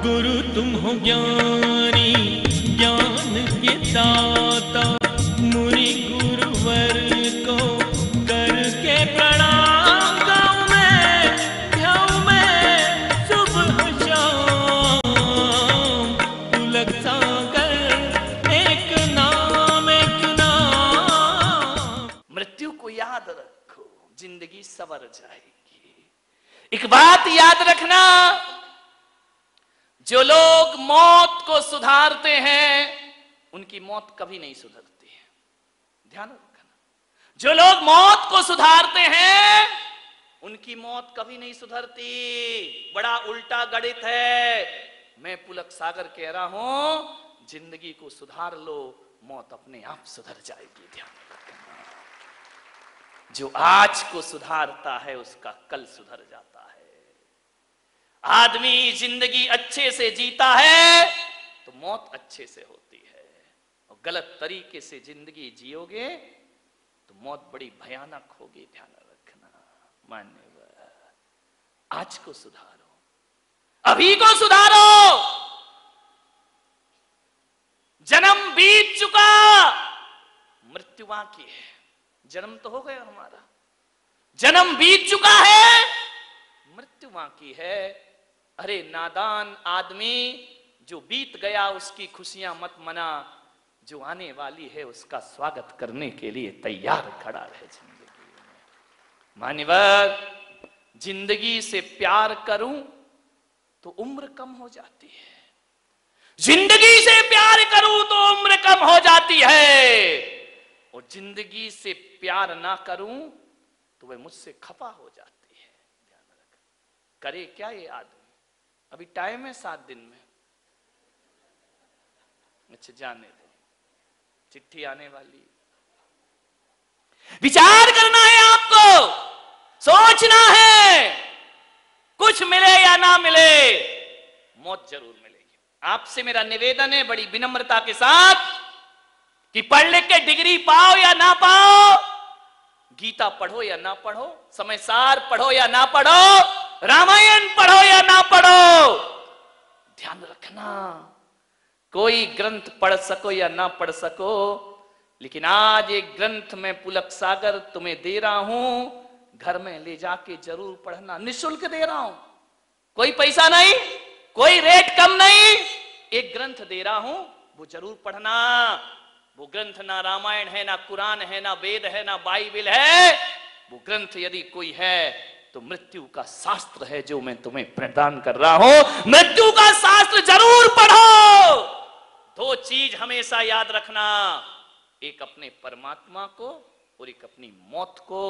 गुरु तुम हो ज्ञानी ज्ञान के दाता, मुनि गुरुवर को करके प्रणाम गाऊं मैं सुबह शाम। पुलक सागर एक नाम एक नाम। मृत्यु को याद रखो, जिंदगी सवर जाएगी। एक बात याद रखना, जो लोग मौत को सुधारते हैं उनकी मौत कभी नहीं सुधरती है। ध्यान रखना, जो लोग मौत को सुधारते हैं उनकी मौत कभी नहीं सुधरती। बड़ा उल्टा गणित है। मैं पुलक सागर कह रहा हूं, जिंदगी को सुधार लो, मौत अपने आप सुधर जाएगी। ध्यान रखना, जो आज को सुधारता है उसका कल सुधर जाता है। आदमी जिंदगी अच्छे से जीता है तो मौत अच्छे से होती है, और गलत तरीके से जिंदगी जियोगे तो मौत बड़ी भयानक होगी। ध्यान रखना, मान्यवर, आज को सुधारो, अभी को सुधारो। जन्म बीत चुका, मृत्यु बाकी है। जन्म तो हो गया हमारा, जन्म बीत चुका है, मृत्यु बाकी है। अरे नादान आदमी, जो बीत गया उसकी खुशियां मत मना, जो आने वाली है उसका स्वागत करने के लिए तैयार खड़ा रहे जिंदगी में। मान्यवर, जिंदगी से प्यार करूं तो उम्र कम हो जाती है, जिंदगी से प्यार करूं तो उम्र कम हो जाती है, और जिंदगी से प्यार ना करूं तो वह मुझसे खफा हो जाती है। ध्यान रख, करे क्या ये आदमी? अभी टाइम है 7 दिन में। अच्छा जाने दो, चिट्ठी आने वाली। विचार करना है आपको, सोचना है, कुछ मिले या ना मिले मौत जरूर मिलेगी। आपसे मेरा निवेदन है बड़ी विनम्रता के साथ कि पढ़ लिख के डिग्री पाओ या ना पाओ, गीता पढ़ो या ना पढ़ो, समय सार पढ़ो या ना पढ़ो, रामायण पढ़ो या ना पढ़ो, ध्यान रखना, कोई ग्रंथ पढ़ सको या ना पढ़ सको, लेकिन आज एक ग्रंथ में पुलक सागर तुम्हें दे रहा हूं, घर में ले जाके जरूर पढ़ना। निःशुल्क दे रहा हूं, कोई पैसा नहीं, कोई रेट कम नहीं, एक ग्रंथ दे रहा हूं, वो जरूर पढ़ना। वो ग्रंथ ना रामायण है, ना कुरान है, ना वेद है, ना बाइबल है। वो ग्रंथ यदि कोई है तो मृत्यु का शास्त्र है, जो मैं तुम्हें प्रदान कर रहा हूं। मृत्यु का शास्त्र जरूर पढ़ो। 2 चीज हमेशा याद रखना, एक अपने परमात्मा को और एक अपनी मौत को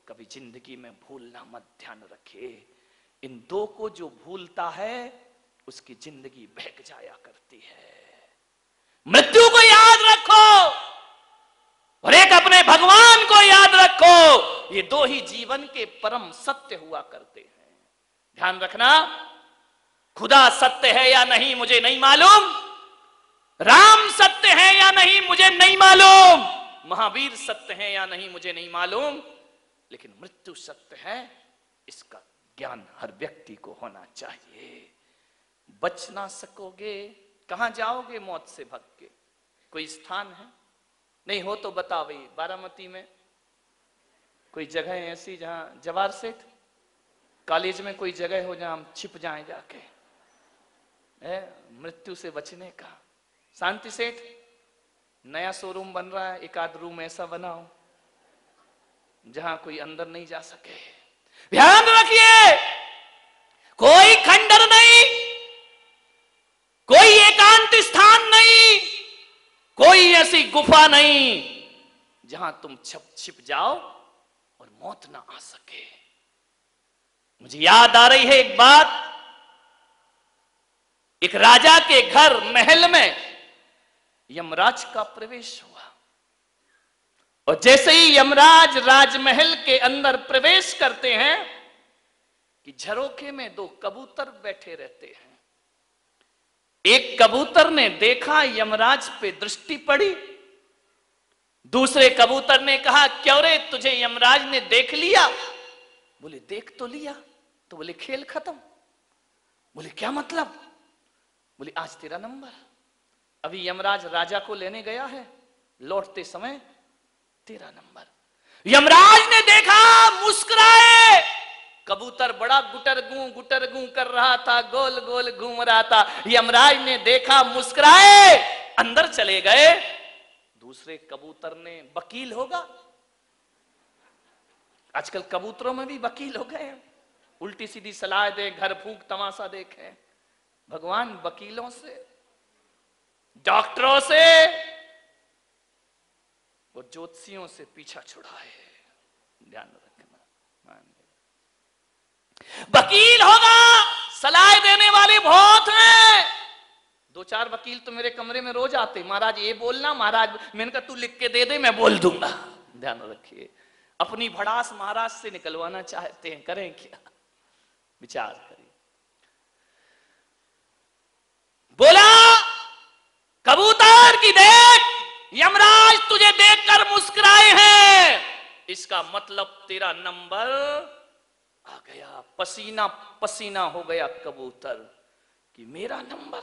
कभी जिंदगी में भूलना मत। ध्यान रखे, इन 2 को जो भूलता है उसकी जिंदगी बहक जाया करती है। मृत्यु को याद रखो और एक अपने भगवान को याद रखो। ये 2 ही जीवन के परम सत्य हुआ करते हैं। ध्यान रखना, खुदा सत्य है या नहीं मुझे नहीं मालूम, राम सत्य है या नहीं मुझे नहीं मालूम, महावीर सत्य है या नहीं मुझे नहीं मालूम, लेकिन मृत्यु सत्य है, इसका ज्ञान हर व्यक्ति को होना चाहिए। बच ना सकोगे, कहां जाओगे मौत से भाग के? कोई स्थान है? नहीं हो तो बताओ भाई, बारामती में कोई जगह ऐसी जहां जवाहर सेठ कॉलेज में कोई जगह हो जहां हम छिप जाएं जाके, मृत्यु से बचने का। शांति सेठ नया शोरूम बन रहा है, एक आध रूम ऐसा बनाओ जहां कोई अंदर नहीं जा सके। ध्यान रखिए, कोई खंडर नहीं, कोई एकांत स्थान नहीं, कोई ऐसी गुफा नहीं जहां तुम छिप जाओ और मौत ना आ सके। मुझे याद आ रही है एक बात, एक राजा के घर महल में यमराज का प्रवेश हुआ, और जैसे ही यमराज राजमहल के अंदर प्रवेश करते हैं कि झरोखे में 2 कबूतर बैठे रहते हैं। एक कबूतर ने देखा, यमराज पे दृष्टि पड़ी, दूसरे कबूतर ने कहा, क्यों रे तुझे यमराज ने देख लिया? बोले देख तो लिया। तो बोले खेल खत्म। बोले क्या मतलब? बोली आज तेरा नंबर। अभी यमराज राजा को लेने गया है, लौटते समय तेरा नंबर। यमराज ने देखा, मुस्कुराए। कबूतर बड़ा गुटर गूं कर रहा था, गोल गोल घूम रहा था। यमराज ने देखा, मुस्कुराए, अंदर चले गए। दूसरे कबूतर ने, वकील होगा, आजकल कबूतरों में भी वकील हो गए, उल्टी सीधी सलाह दे, घर फूंक तमाशा देखे। भगवान वकीलों से, डॉक्टरों से और ज्योतिषियों से पीछा छुड़ाए। ध्यान रखना। वकील होगा, सलाह देने वाले बहुत हैं। 2-4 वकील तो मेरे कमरे में रोज आते, महाराज ये बोलना, महाराज मैंने कहा तू लिख के दे दे, मैं बोल दूंगा। ध्यान रखिए, अपनी भड़ास महाराज से निकलवाना चाहते हैं, करें क्या? विचार करिए। बोला कबूतर की देख, यमराज तुझे देखकर मुस्कुराए हैं, इसका मतलब तेरा नंबर आ गया। पसीना पसीना हो गया कबूतर कि मेरा नंबर,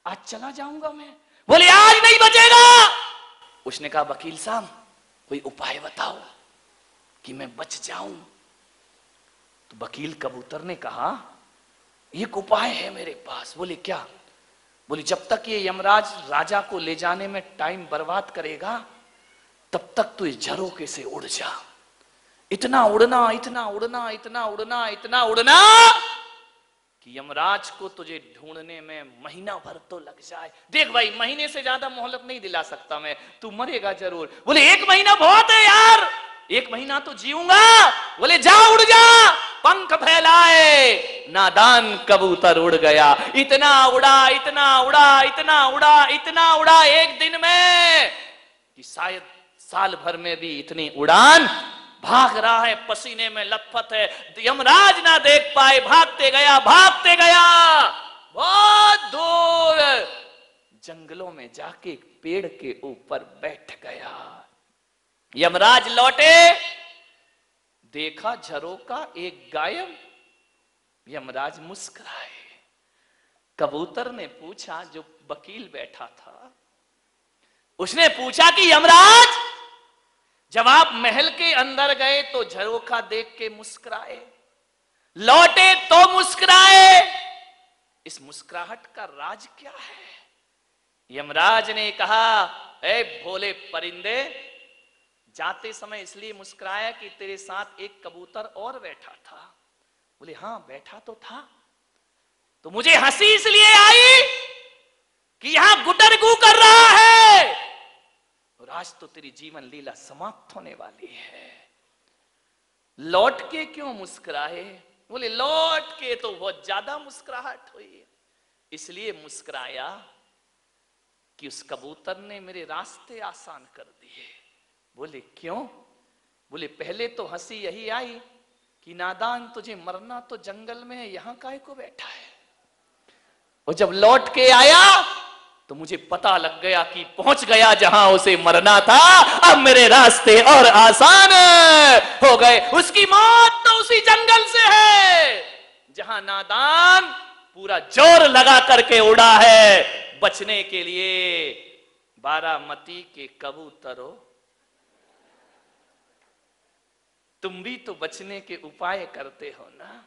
आज चला जाऊंगा मैं। बोले आज नहीं बचेगा। उसने कहा वकील साहब कोई उपाय बताओ कि मैं बच जाऊं। तो वकील कबूतर ने कहा एक उपाय है मेरे पास। बोले क्या? बोले जब तक ये यमराज राजा को ले जाने में टाइम बर्बाद करेगा, तब तक तू इस झरोके से उड़ जा। इतना उड़ना, इतना उड़ना, इतना उड़ना, इतना उड़ना कि यमराज को तुझे ढूंढने में महीना भर तो लग जाए। देख भाई, महीने से ज्यादा मोहलत नहीं दिला सकता मैं, तू मरेगा जरूर। बोले 1 महीना बहुत है यार, 1 महीना तो जीऊंगा। बोले जा, उड़ जा, पंख फैलाए। नादान कबूतर उड़ गया। इतना उड़ा, इतना उड़ा, इतना उड़ा, इतना उड़ा एक दिन में कि शायद साल भर में भी इतनी उड़ान। भाग रहा है, पसीने में लथपथ है, यमराज ना देख पाए, भागते गया, भागते गया, बहुत दूर जंगलों में जाके पेड़ के ऊपर बैठ गया। यमराज लौटे, देखा झरोका एक गायब। यमराज मुस्कुराए। कबूतर ने पूछा, जो वकील बैठा था उसने पूछा कि यमराज जब आप महल के अंदर गए तो झरोखा देख के मुस्कुराए, लौटे तो मुस्कुराए, इस मुस्कुराहट का राज क्या है? यमराज ने कहा, ए भोले परिंदे, जाते समय इसलिए मुस्कुराया कि तेरे साथ एक कबूतर और बैठा था। बोले हां बैठा तो था, तो मुझे हंसी इसलिए आई कि यहां गुटरगू कर रहा है और आज तो तेरी जीवन लीला समाप्त होने वाली है। लौट के क्यों मुस्कुराए? बोले लौट के तो बहुत ज्यादा मुस्कुराहट हुई, इसलिए मुस्कुराया कि उस कबूतर ने मेरे रास्ते आसान कर दिए। बोले क्यों? बोले पहले तो हंसी यही आई कि नादान तुझे मरना तो जंगल में है, यहां काहे को बैठा है। और जब लौट के आया तो मुझे पता लग गया कि पहुंच गया जहां उसे मरना था, अब मेरे रास्ते और आसान हो गए। उसकी मौत तो उसी जंगल से है जहां नादान पूरा जोर लगा करके उड़ा है बचने के लिए। बारामती के कबूतरों, तुम भी तो बचने के उपाय करते हो ना।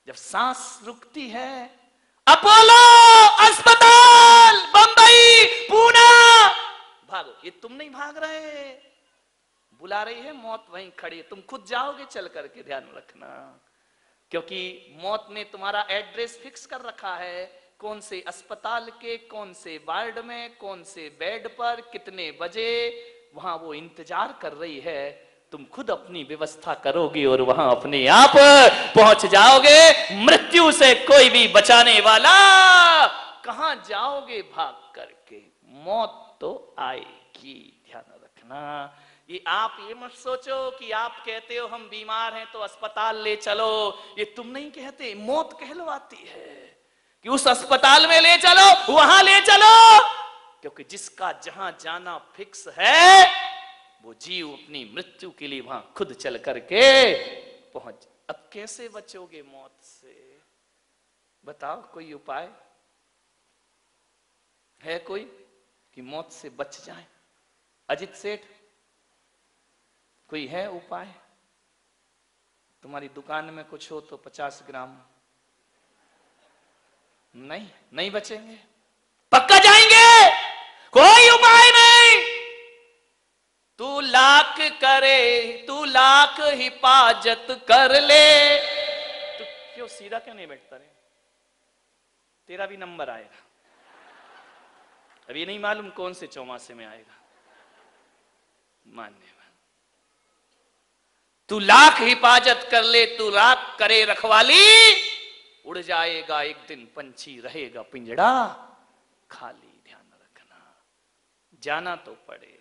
जब सांस रुकती है, अपोलो अस्पताल, बंबई, पूना, भागो। ये तुम नहीं भाग रहे, बुला रही है मौत, वहीं खड़ी है, तुम खुद जाओगे चल करके। ध्यान रखना, क्योंकि मौत ने तुम्हारा एड्रेस फिक्स कर रखा है, कौन से अस्पताल के, कौन से वार्ड में, कौन से बेड पर, कितने बजे, वहां वो इंतजार कर रही है। तुम खुद अपनी व्यवस्था करोगे और वहां अपने आप पहुंच जाओगे। मृत्यु से कोई भी बचाने वाला कहां जाओगे भाग करके, मौत तो आएगी। ध्यान रखना, ये आप ये मत सोचो कि आप कहते हो हम बीमार हैं तो अस्पताल ले चलो, ये तुम नहीं कहते, मौत कहलवाती है कि उस अस्पताल में ले चलो, वहां ले चलो। क्योंकि जिसका जहां जाना फिक्स है वो जीव अपनी मृत्यु के लिए वहां खुद चल करके पहुंच। अब कैसे बचोगे मौत से? बताओ कोई उपाय। है कोई कि मौत से बच जाए? अजित सेठ, कोई है उपाय? तुम्हारी दुकान में कुछ हो तो 50 ग्राम। नहीं, नहीं बचेंगे, पक्का जाएंगे, कोई उपाय नहीं। तू लाख करे, तू लाख हिफाजत कर ले। तो क्यों सीधा क्यों नहीं बैठता रे? तेरा भी नंबर आएगा। अब ये नहीं मालूम कौन से चौमासे में आएगा। मान्यवान, तू लाख हिफाजत कर ले, तू लाख करे रखवाली, उड़ जाएगा एक दिन पंछी, रहेगा पिंजड़ा खाली। ध्यान रखना, जाना तो पड़ेगा।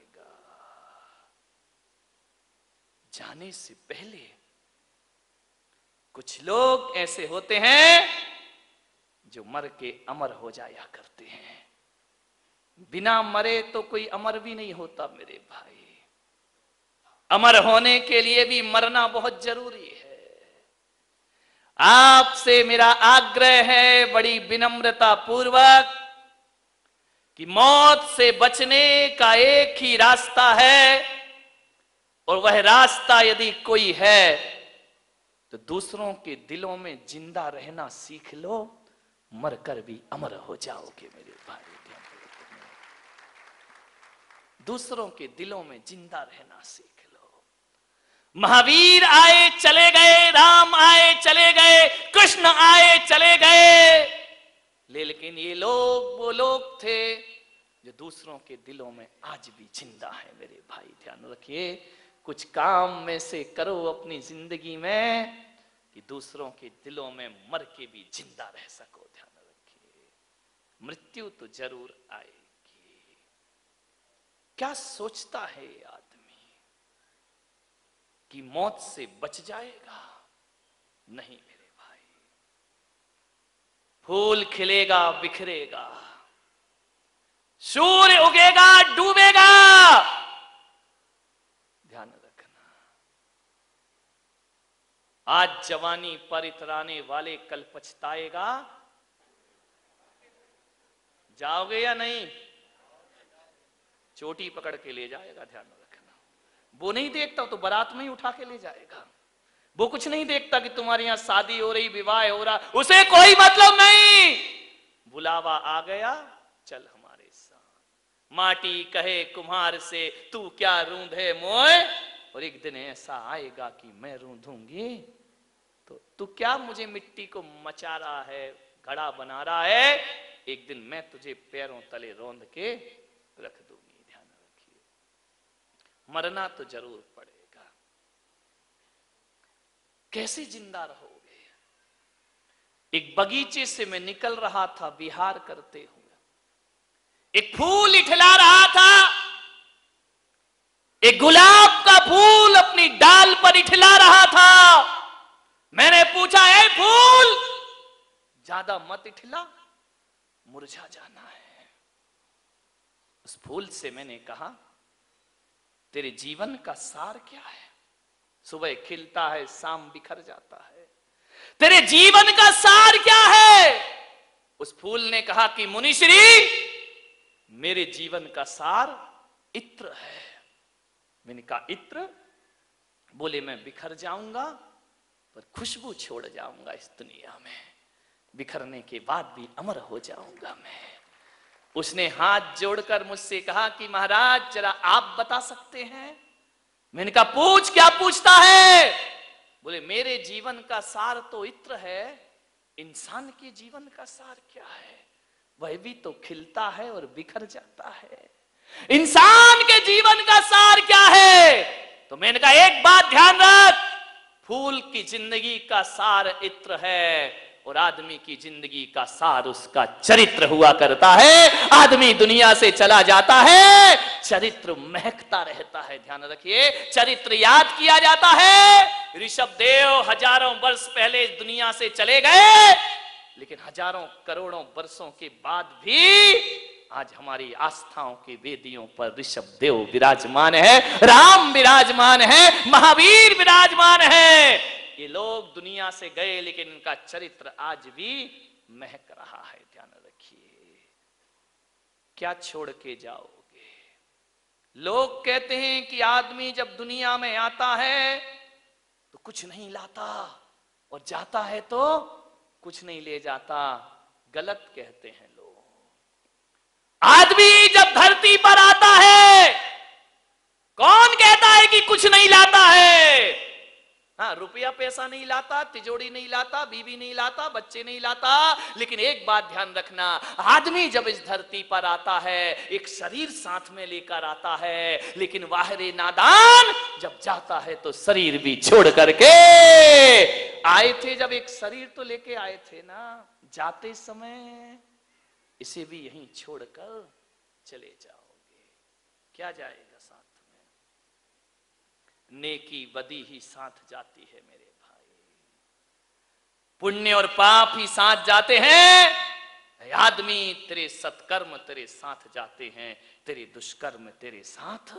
जाने से पहले कुछ लोग ऐसे होते हैं जो मर के अमर हो जाया करते हैं। बिना मरे तो कोई अमर भी नहीं होता मेरे भाई। अमर होने के लिए भी मरना बहुत जरूरी है। आपसे मेरा आग्रह है बड़ी विनम्रता पूर्वक कि मौत से बचने का एक ही रास्ता है, और वह रास्ता यदि कोई है तो दूसरों के दिलों में जिंदा रहना सीख लो, मरकर भी अमर हो जाओगे मेरे भाई। दूसरों के दिलों में जिंदा रहना सीख लो। महावीर आए चले गए, राम आए चले गए, कृष्ण आए चले गए, लेकिन ये लोग वो लोग थे जो दूसरों के दिलों में आज भी जिंदा है मेरे भाई। ध्यान रखिए, कुछ काम में से करो अपनी जिंदगी में कि दूसरों के दिलों में मर के भी जिंदा रह सको। ध्यान रखिए, मृत्यु तो जरूर आएगी। क्या सोचता है आदमी कि मौत से बच जाएगा? नहीं मेरे भाई, फूल खिलेगा बिखरेगा, सूर्य उगेगा डूबेगा। ध्यान रखना, आज जवानी पर इतराने वाले कल पछताएगा। जाओगे या नहीं? चोटी पकड़ के ले जाएगा। ध्यान रखना, वो नहीं देखता तो बारात में ही उठा के ले जाएगा। वो कुछ नहीं देखता कि तुम्हारे यहां शादी हो रही, विवाह हो रहा, उसे कोई मतलब नहीं। बुलावा आ गया, चल हमारे साथ। माटी कहे कुम्हार से, तू क्या रूंधे मोए, और एक दिन ऐसा आएगा कि मैं रूंधूंगी। तो तू क्या मुझे मिट्टी को मचा रहा है, घड़ा बना रहा है, एक दिन मैं तुझे पैरों तले रौंद के रख दूंगी। ध्यान रखिए, मरना तो जरूर पड़ेगा। कैसे जिंदा रहोगे? एक बगीचे से मैं निकल रहा था विहार करते हुए, एक फूल इठला रहा था, एक गुलाब का फूल अपनी डाल पर इठला रहा था। मैंने पूछा, ए फूल, ज्यादा मत इठला, मुरझा जाना है। उस फूल से मैंने कहा, तेरे जीवन का सार क्या है? सुबह खिलता है, शाम बिखर जाता है, तेरे जीवन का सार क्या है? उस फूल ने कहा कि मुनिश्री, मेरे जीवन का सार इत्र है। मैंने कहा इत्र? बोले मैं बिखर जाऊंगा पर खुशबू छोड़ जाऊंगा इस दुनिया में, बिखरने के बाद भी अमर हो जाऊंगा मैं। उसने हाथ जोड़कर मुझसे कहा कि महाराज जरा आप बता सकते हैं? मैंने कहा पूछ, क्या पूछता है? बोले मेरे जीवन का सार तो इत्र है, इंसान के जीवन का सार क्या है? वह भी तो खिलता है और बिखर जाता है। इंसान के जीवन का सार क्या है? तो मैंने कहा एक बात ध्यान रख, फूल की जिंदगी का सार इत्र है, और आदमी की जिंदगी का सार उसका चरित्र हुआ करता है। आदमी दुनिया से चला जाता है, चरित्र महकता रहता है। ध्यान रखिए, चरित्र याद किया जाता है। ऋषभ देव हजारों वर्ष पहले दुनिया से चले गए, लेकिन हजारों करोड़ों वर्षों के बाद भी आज हमारी आस्थाओं के वेदियों पर ऋषभ देव विराजमान है, राम विराजमान है, महावीर विराजमान है। ये लोग दुनिया से गए, लेकिन इनका चरित्र आज भी महक रहा है। ध्यान रखिए, क्या छोड़ के जाओगे? लोग कहते हैं कि आदमी जब दुनिया में आता है तो कुछ नहीं लाता और जाता है तो कुछ नहीं ले जाता। गलत कहते हैं लोग। आदमी जब धरती पर आता है, कौन कहता है कि कुछ नहीं लाता है? हाँ, रुपया पैसा नहीं लाता, तिजोरी नहीं लाता, बीवी नहीं लाता, बच्चे नहीं लाता, लेकिन एक बात ध्यान रखना, आदमी जब इस धरती पर आता है एक शरीर साथ में लेकर आता है, लेकिन वाहरे नादान जब जाता है तो शरीर भी छोड़ करके आए थे। जब एक शरीर तो लेके आए थे ना, जाते समय इसे भी यहीं छोड़कर चले जाओगे। क्या जाएगा साथ में? नेकी बदी ही साथ जाती है मेरे भाई, पुण्य और पाप ही साथ जाते हैं। आदमी तेरे सत्कर्म तेरे साथ जाते हैं, तेरे दुष्कर्म तेरे साथ।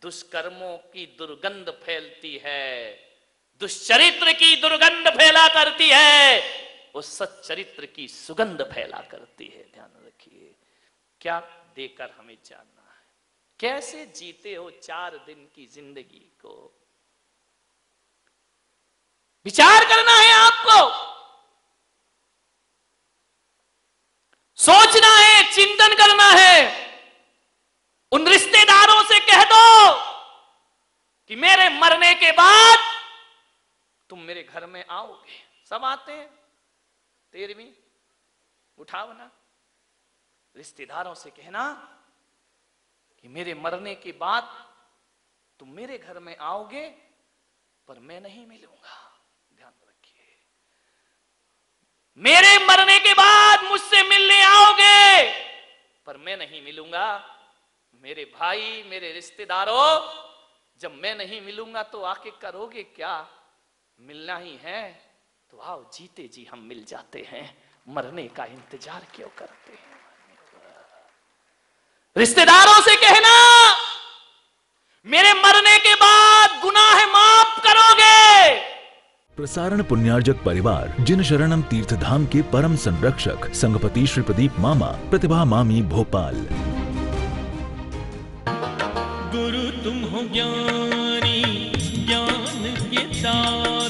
दुष्कर्मों की दुर्गंध फैलती है, दुष्चरित्र की दुर्गंध फैला करती है, वो सच्चरित्र की सुगंध फैला करती है। ध्यान रखिए, क्या देकर हमें जानना है, कैसे जीते हो 4 दिन की जिंदगी को, विचार करना है आपको, सोचना है, चिंतन करना है। उन रिश्तेदारों से कह दो कि मेरे मरने के बाद तुम मेरे घर में आओगे। सब आते हैं, 13वीं उठाओ ना। रिश्तेदारों से कहना कि मेरे मरने के बाद तुम मेरे घर में आओगे पर मैं नहीं मिलूंगा। ध्यान रखिए, मेरे मरने के बाद मुझसे मिलने आओगे पर मैं नहीं मिलूंगा। मेरे भाई, मेरे रिश्तेदारों, जब मैं नहीं मिलूंगा तो आके करोगे क्या? मिलना ही है तो आओ, जीते जी हम मिल जाते हैं, मरने का इंतजार क्यों करते हैं? रिश्तेदारों से कहना मेरे मरने के बाद गुनाह माफ करोगे। प्रसारण पुण्यार्जक परिवार जिन शरणम तीर्थ धाम के परम संरक्षक संघपति श्री प्रदीप मामा, प्रतिभा मामी, भोपाल। गुरु तुम हो ज्ञानी, ज्ञान के साथ